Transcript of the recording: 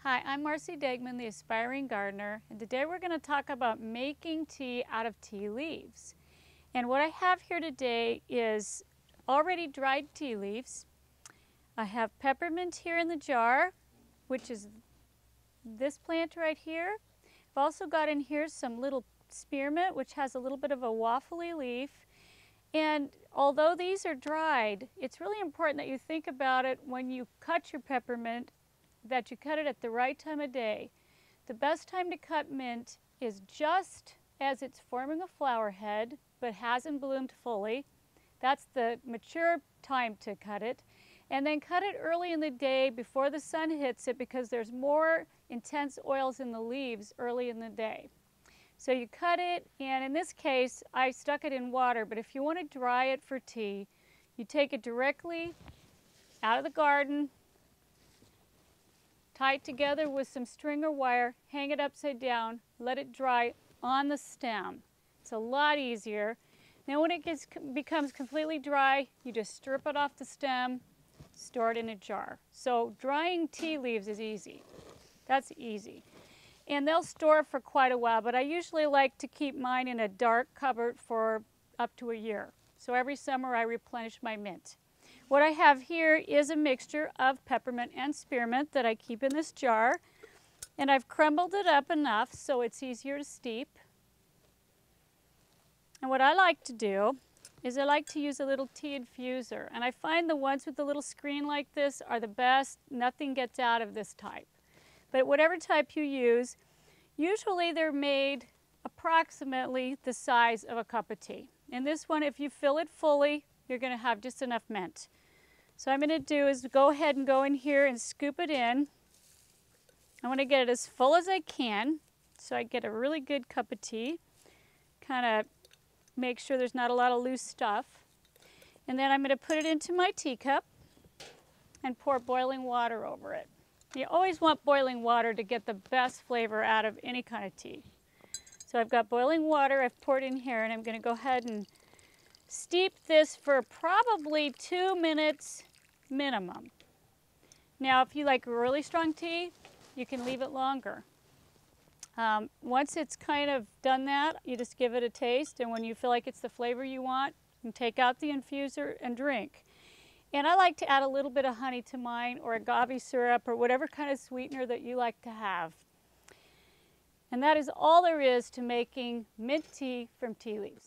Hi, I'm Marci Degman, the aspiring gardener, and today we're going to talk about making tea out of tea leaves. And what I have here today is already dried tea leaves. I have peppermint here in the jar, which is this plant right here. I've also got in here some little spearmint, which has a little bit of a waffly leaf. And although these are dried, it's really important that you think about it when you cut your peppermint, that you cut it at the right time of day. The best time to cut mint is just as it's forming a flower head but hasn't bloomed fully. That's the mature time to cut it. And then cut it early in the day before the sun hits it, because there's more intense oils in the leaves early in the day. So you cut it, and in this case I stuck it in water, but if you want to dry it for tea, you take it directly out of the garden, tie it together with some string or wire, hang it upside down, let it dry on the stem. It's a lot easier. Then when it becomes completely dry, you just strip it off the stem, store it in a jar. So drying tea leaves is easy. That's easy. And they'll store for quite a while, but I usually like to keep mine in a dark cupboard for up to a year. So every summer I replenish my mint. What I have here is a mixture of peppermint and spearmint that I keep in this jar, and I've crumbled it up enough so it's easier to steep. And what I like to do is I like to use a little tea infuser, and I find the ones with the little screen like this are the best. Nothing gets out of this type. But whatever type you use, usually they're made approximately the size of a cup of tea. In this one, if you fill it fully, you're going to have just enough mint. So what I'm going to do is go ahead and go in here and scoop it in. I want to get it as full as I can so I get a really good cup of tea. Kind of make sure there's not a lot of loose stuff. And then I'm going to put it into my teacup and pour boiling water over it. You always want boiling water to get the best flavor out of any kind of tea. So I've got boiling water I've poured in here, and I'm going to go ahead and steep this for probably 2 minutes minimum. Now, if you like really strong tea, you can leave it longer. Once it's kind of done that, you just give it a taste, and when you feel like it's the flavor you want, you can take out the infuser and drink. And I like to add a little bit of honey to mine, or agave syrup, or whatever kind of sweetener that you like to have. And that is all there is to making mint tea from tea leaves.